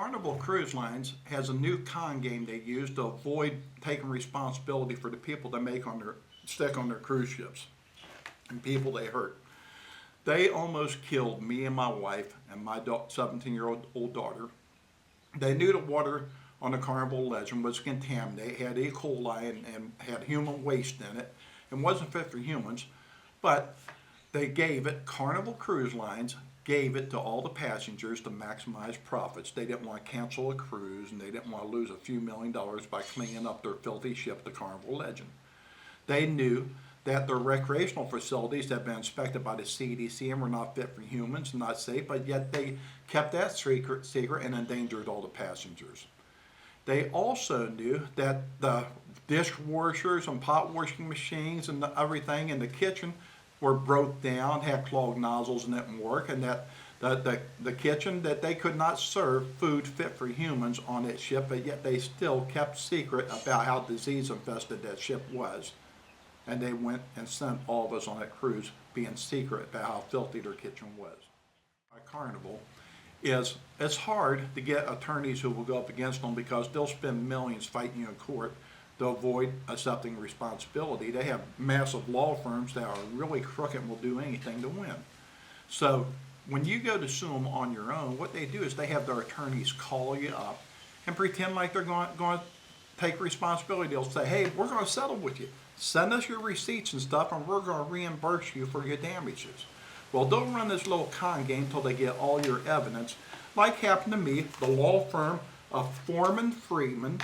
Carnival Cruise Lines has a new con game they use to avoid taking responsibility for the people they make on their stick on their cruise ships and people they hurt. They almost killed me and my wife and my 17-year-old daughter. They knew the water on the Carnival Legend was contaminated, had E. coli and had human waste in it, and wasn't fit for humans. But they gave it, Carnival Cruise Lines gave it to all the passengers to maximize profits. They didn't want to cancel a cruise, and they didn't want to lose a few $1,000,000 by cleaning up their filthy ship, the Carnival Legend. They knew that their recreational facilities had been inspected by the CDC and were not fit for humans, not safe, but yet they kept that secret and endangered all the passengers. They also knew that the dishwashers and pot washing machines and everything in the kitchen were broke down, had clogged nozzles and didn't work, and that the kitchen, that they could not serve food fit for humans on that ship, but yet they still kept secret about how disease infested that ship was. And they went and sent all of us on that cruise being secret about how filthy their kitchen was. By Carnival is it's hard to get attorneys who will go up against them because they'll spend millions fighting you in court to avoid accepting responsibility. They have massive law firms that are really crooked and will do anything to win. So when you go to sue them on your own, what they do is they have their attorneys call you up and pretend like they're going to take responsibility. They'll say, hey, we're going to settle with you. Send us your receipts and stuff, and we're going to reimburse you for your damages. Well, they'll run this little con game until they get all your evidence. Like happened to me, the law firm of Foreman Freeman,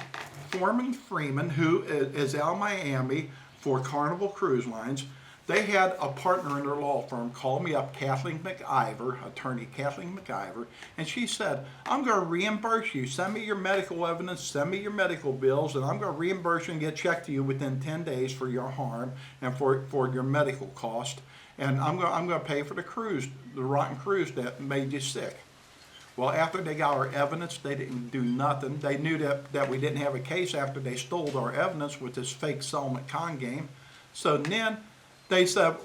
who is out of Miami for Carnival Cruise Lines. They had a partner in their law firm call me up, Kathleen McIver, attorney Kathleen McIver, and she said, I'm going to reimburse you. Send me your medical evidence, send me your medical bills, and I'm going to reimburse you and get a check to you within 10 days for your harm and for your medical cost. And I'm going to pay for the cruise, the rotten cruise that made you sick. Well, after they got our evidence, they didn't do nothing. They knew that we didn't have a case after they stole our evidence with this fake settlement con game. So then they said,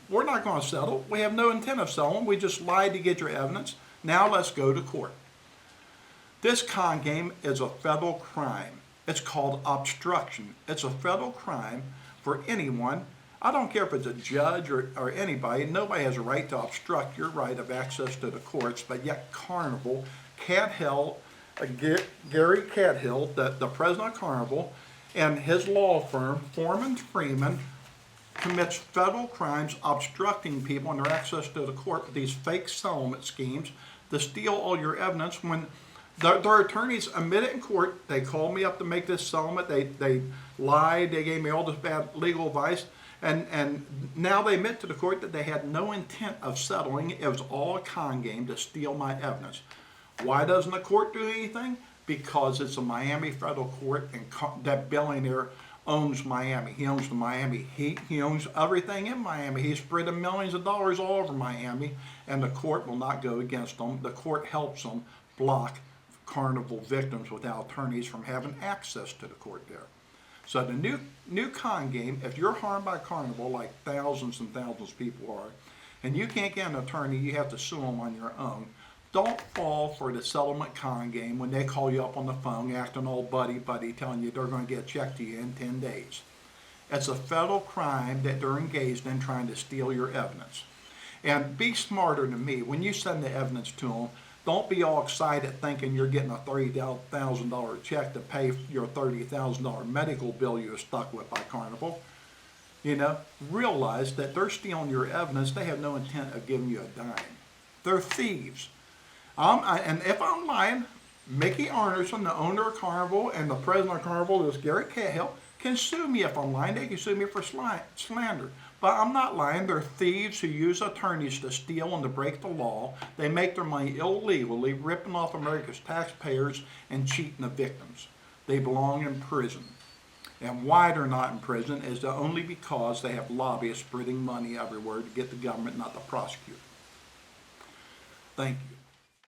we're not going to settle. We have no intent of settling. We just lied to get your evidence. Now let's go to court. This con game is a federal crime. It's called obstruction. It's a federal crime for anyone. I don't care if it's a judge or anybody. Nobody has a right to obstruct your right of access to the courts, but yet Carnival, Gary Cathill, the president of Carnival, and his law firm, Foreman Freeman, commits federal crimes obstructing people and their access to the court with these fake settlement schemes to steal all your evidence. When their attorneys admit it in court, they called me up to make this settlement, they lied, they gave me all this bad legal advice, and now they admit to the court that they had no intent of settling. It was all a con game to steal my evidence. Why doesn't the court do anything? Because it's a Miami federal court, and that billionaire owns Miami. He owns the Miami Heat. He owns everything in Miami. He's spreading millions of dollars all over Miami, and the court will not go against them. The court helps them block Carnival victims without attorneys from having access to the court there. So the new con game, if you're harmed by Carnival, like thousands and thousands of people are, and you can't get an attorney, you have to sue them on your own. Don't fall for the settlement con game when they call you up on the phone acting all buddy, telling you they're going to get a check to you in 10 days. It's a federal crime that they're engaged in trying to steal your evidence. And be smarter than me. When you send the evidence to them, don't be all excited thinking you're getting a $30,000 check to pay your $30,000 medical bill you're stuck with by Carnival. You know, realize that they're stealing your evidence. They have no intent of giving you a dime. They're thieves. And if I'm lying, Mickey Arnerson, the owner of Carnival, and the president of Carnival, is Gary Cahill, can sue me if I'm lying. They can sue me for slander. But I'm not lying. They're thieves who use attorneys to steal and to break the law. They make their money illegally, ripping off America's taxpayers and cheating the victims. They belong in prison. And why they're not in prison is only because they have lobbyists spreading money everywhere to get the government not to prosecute. Thank you.